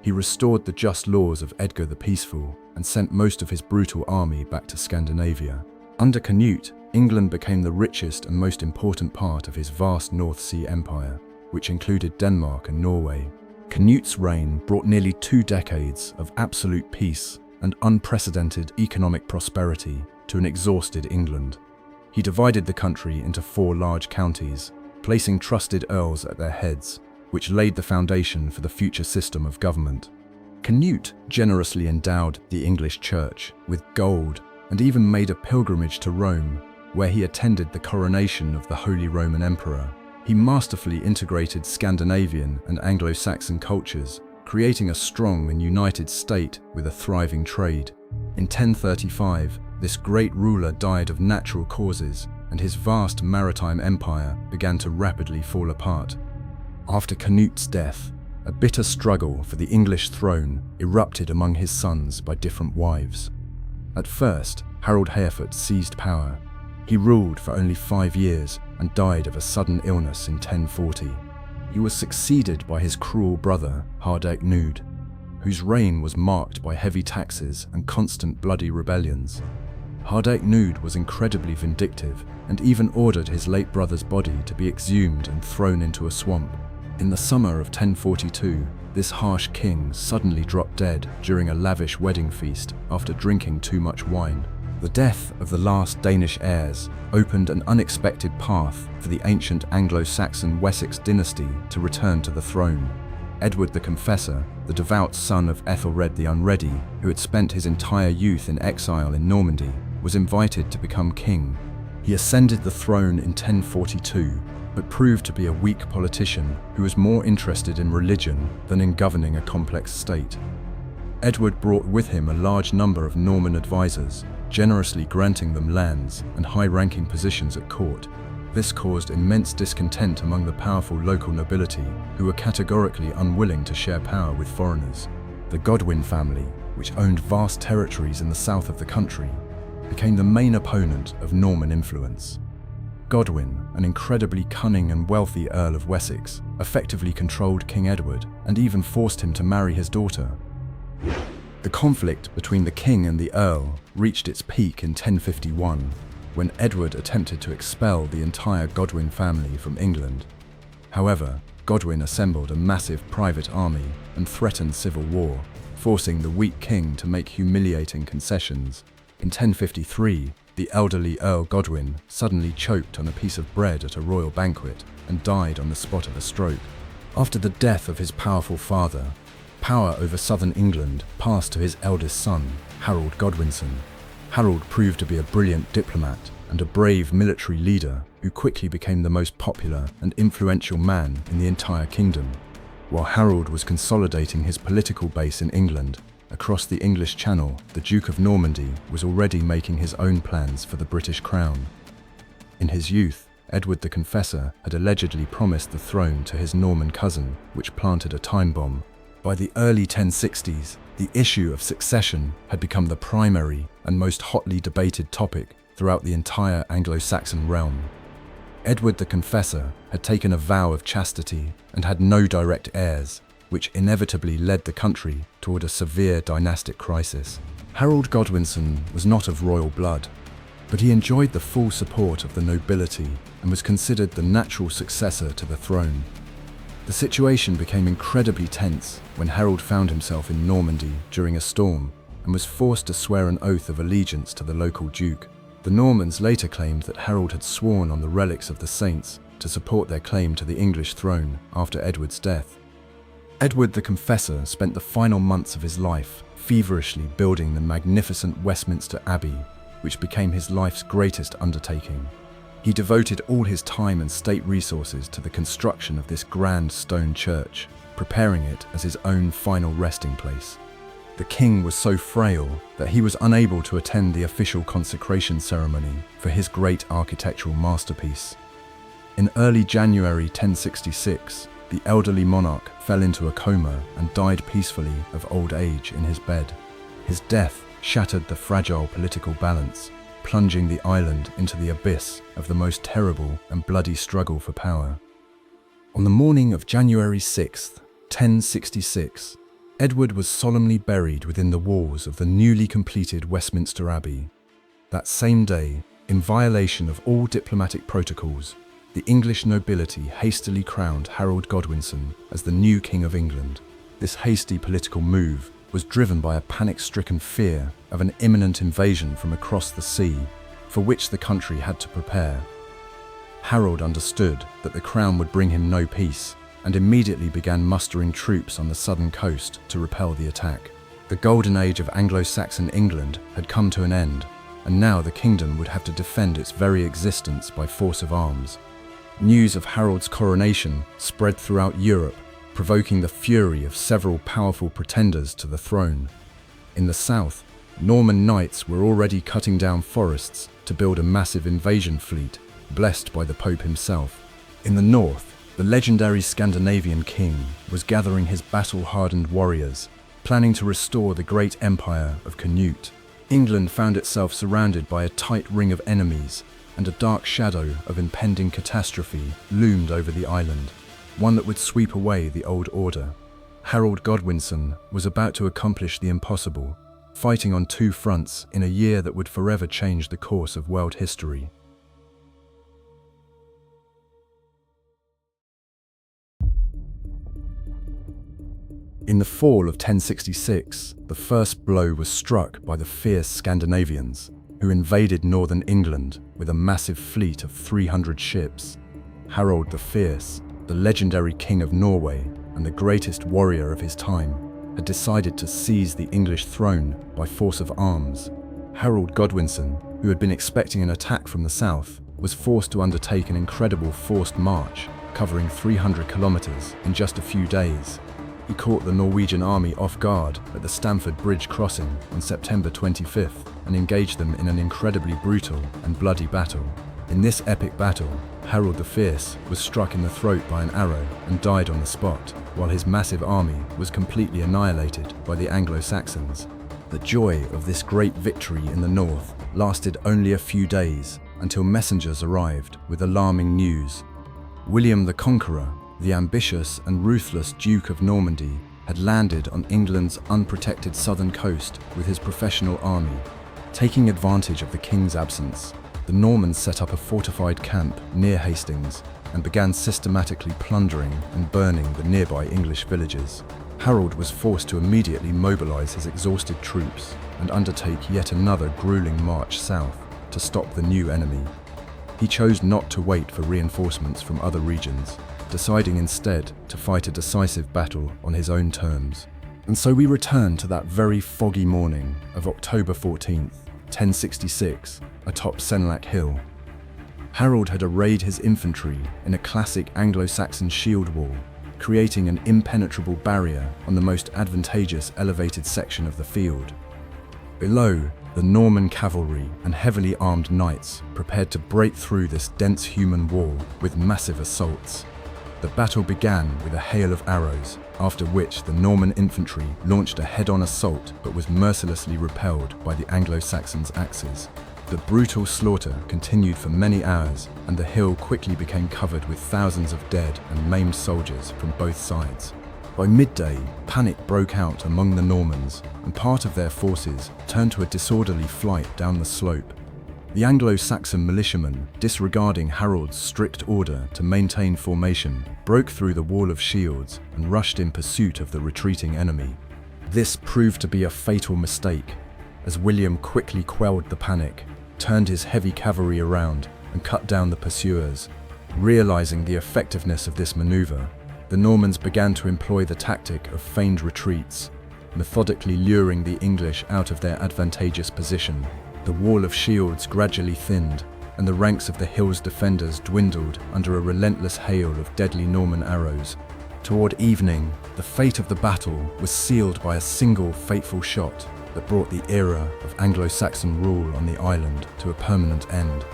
He restored the just laws of Edgar the Peaceful and sent most of his brutal army back to Scandinavia. Under Canute, England became the richest and most important part of his vast North Sea Empire, which included Denmark and Norway. Canute's reign brought nearly 2 decades of absolute peace and unprecedented economic prosperity to an exhausted England. He divided the country into 4 large counties, placing trusted earls at their heads, which laid the foundation for the future system of government. Canute generously endowed the English church with gold and even made a pilgrimage to Rome, where he attended the coronation of the Holy Roman Emperor. He masterfully integrated Scandinavian and Anglo-Saxon cultures, creating a strong and united state with a thriving trade. In 1035, this great ruler died of natural causes, and his vast maritime empire began to rapidly fall apart. After Canute's death, a bitter struggle for the English throne erupted among his sons by different wives. At first, Harold Harefoot seized power. He ruled for only 5 years and died of a sudden illness in 1040. He was succeeded by his cruel brother, Hardeknut, whose reign was marked by heavy taxes and constant bloody rebellions. Hardeknut was incredibly vindictive and even ordered his late brother's body to be exhumed and thrown into a swamp. In the summer of 1042, this harsh king suddenly dropped dead during a lavish wedding feast after drinking too much wine. The death of the last Danish heirs opened an unexpected path for the ancient Anglo-Saxon Wessex dynasty to return to the throne. Edward the Confessor, the devout son of Ethelred the Unready, who had spent his entire youth in exile in Normandy, was invited to become king. He ascended the throne in 1042, but proved to be a weak politician who was more interested in religion than in governing a complex state. Edward brought with him a large number of Norman advisors, generously granting them lands and high-ranking positions at court. This caused immense discontent among the powerful local nobility, who were categorically unwilling to share power with foreigners. The Godwin family, which owned vast territories in the south of the country, became the main opponent of Norman influence. Godwin, an incredibly cunning and wealthy Earl of Wessex, effectively controlled King Edward and even forced him to marry his daughter. The conflict between the king and the earl reached its peak in 1051, when Edward attempted to expel the entire Godwin family from England. However, Godwin assembled a massive private army and threatened civil war, forcing the weak king to make humiliating concessions. In 1053, the elderly Earl Godwin suddenly choked on a piece of bread at a royal banquet and died on the spot of a stroke. After the death of his powerful father, power over southern England passed to his eldest son, Harold Godwinson. Harold proved to be a brilliant diplomat and a brave military leader who quickly became the most popular and influential man in the entire kingdom. While Harold was consolidating his political base in England, across the English Channel, the Duke of Normandy was already making his own plans for the British crown. In his youth, Edward the Confessor had allegedly promised the throne to his Norman cousin, which planted a time bomb. By the early 1060s, the issue of succession had become the primary and most hotly debated topic throughout the entire Anglo-Saxon realm. Edward the Confessor had taken a vow of chastity and had no direct heirs, which inevitably led the country toward a severe dynastic crisis. Harold Godwinson was not of royal blood, but he enjoyed the full support of the nobility and was considered the natural successor to the throne. The situation became incredibly tense when Harold found himself in Normandy during a storm and was forced to swear an oath of allegiance to the local duke. The Normans later claimed that Harold had sworn on the relics of the saints to support their claim to the English throne after Edward's death. Edward the Confessor spent the final months of his life feverishly building the magnificent Westminster Abbey, which became his life's greatest undertaking. He devoted all his time and state resources to the construction of this grand stone church, preparing it as his own final resting place. The king was so frail that he was unable to attend the official consecration ceremony for his great architectural masterpiece. In early January 1066, the elderly monarch fell into a coma and died peacefully of old age in his bed. His death shattered the fragile political balance, plunging the island into the abyss of the most terrible and bloody struggle for power. On the morning of January 6th, 1066, Edward was solemnly buried within the walls of the newly completed Westminster Abbey. That same day, in violation of all diplomatic protocols, the English nobility hastily crowned Harold Godwinson as the new King of England. This hasty political move was driven by a panic-stricken fear of an imminent invasion from across the sea, for which the country had to prepare. Harold understood that the crown would bring him no peace, and immediately began mustering troops on the southern coast to repel the attack. The golden age of Anglo-Saxon England had come to an end, and now the kingdom would have to defend its very existence by force of arms. News of Harold's coronation spread throughout Europe, provoking the fury of several powerful pretenders to the throne. In the south, Norman knights were already cutting down forests to build a massive invasion fleet, blessed by the Pope himself. In the north, the legendary Scandinavian king was gathering his battle-hardened warriors, planning to restore the great empire of Canute. England found itself surrounded by a tight ring of enemies, and a dark shadow of impending catastrophe loomed over the island, one that would sweep away the old order. Harold Godwinson was about to accomplish the impossible, fighting on two fronts in a year that would forever change the course of world history. In the fall of 1066, the first blow was struck by the fierce Scandinavians, who invaded northern England with a massive fleet of 300 ships. Harold the Fierce, the legendary king of Norway and the greatest warrior of his time, had decided to seize the English throne by force of arms. Harold Godwinson, who had been expecting an attack from the south, was forced to undertake an incredible forced march, covering 300 kilometers in just a few days. He caught the Norwegian army off guard at the Stamford Bridge crossing on September 25th and engaged them in an incredibly brutal and bloody battle. In this epic battle, Harold the Fierce was struck in the throat by an arrow and died on the spot, while his massive army was completely annihilated by the Anglo-Saxons. The joy of this great victory in the north lasted only a few days until messengers arrived with alarming news. William the Conqueror, the ambitious and ruthless Duke of Normandy, had landed on England's unprotected southern coast with his professional army. Taking advantage of the king's absence, the Normans set up a fortified camp near Hastings and began systematically plundering and burning the nearby English villages. Harold was forced to immediately mobilize his exhausted troops and undertake yet another grueling march south to stop the new enemy. He chose not to wait for reinforcements from other regions, deciding instead to fight a decisive battle on his own terms. And so we return to that very foggy morning of October 14th, 1066, atop Senlac Hill. Harold had arrayed his infantry in a classic Anglo-Saxon shield wall, creating an impenetrable barrier on the most advantageous elevated section of the field. Below, the Norman cavalry and heavily armed knights prepared to break through this dense human wall with massive assaults. The battle began with a hail of arrows, after which the Norman infantry launched a head-on assault but was mercilessly repelled by the Anglo-Saxons' axes. The brutal slaughter continued for many hours, and the hill quickly became covered with thousands of dead and maimed soldiers from both sides. By midday, panic broke out among the Normans, and part of their forces turned to a disorderly flight down the slope. The Anglo-Saxon militiamen, disregarding Harold's strict order to maintain formation, broke through the wall of shields and rushed in pursuit of the retreating enemy. This proved to be a fatal mistake, as William quickly quelled the panic, turned his heavy cavalry around, and cut down the pursuers. Realizing the effectiveness of this maneuver, the Normans began to employ the tactic of feigned retreats, methodically luring the English out of their advantageous position. The wall of shields gradually thinned, and the ranks of the hill's defenders dwindled under a relentless hail of deadly Norman arrows. Toward evening, the fate of the battle was sealed by a single fateful shot that brought the era of Anglo-Saxon rule on the island to a permanent end.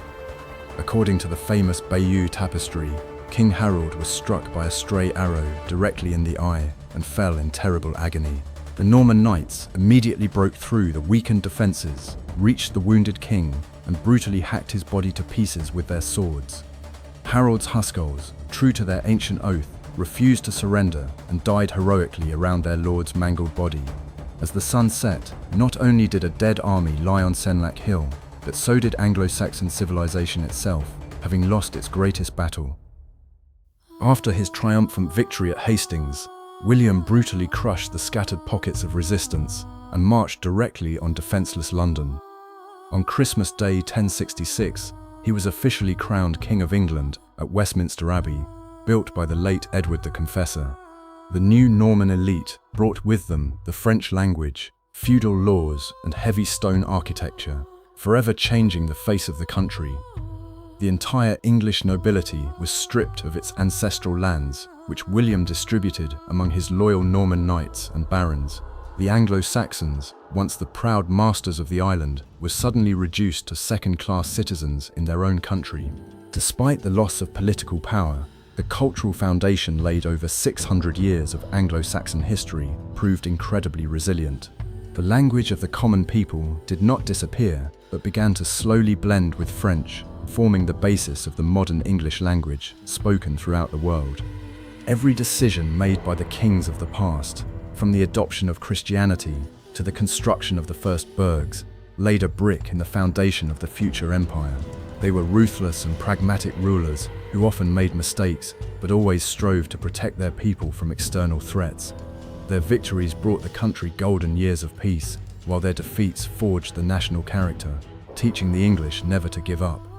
According to the famous Bayeux Tapestry, King Harold was struck by a stray arrow directly in the eye and fell in terrible agony. The Norman knights immediately broke through the weakened defenses, reached the wounded king, and brutally hacked his body to pieces with their swords. Harold's Huskarls, true to their ancient oath, refused to surrender and died heroically around their lord's mangled body. As the sun set, not only did a dead army lie on Senlac Hill, but so did Anglo-Saxon civilization itself, having lost its greatest battle. After his triumphant victory at Hastings, William brutally crushed the scattered pockets of resistance and marched directly on defenseless London. On Christmas Day 1066, he was officially crowned King of England at Westminster Abbey, built by the late Edward the Confessor. The new Norman elite brought with them the French language, feudal laws, and heavy stone architecture, forever changing the face of the country. The entire English nobility was stripped of its ancestral lands, which William distributed among his loyal Norman knights and barons. The Anglo-Saxons, once the proud masters of the island, were suddenly reduced to second-class citizens in their own country. Despite the loss of political power, the cultural foundation laid over 600 years of Anglo-Saxon history proved incredibly resilient. The language of the common people did not disappear, but began to slowly blend with French, forming the basis of the modern English language spoken throughout the world. Every decision made by the kings of the past, from the adoption of Christianity to the construction of the first burghs, laid a brick in the foundation of the future empire. They were ruthless and pragmatic rulers who often made mistakes but always strove to protect their people from external threats. Their victories brought the country golden years of peace, while their defeats forged the national character, teaching the English never to give up.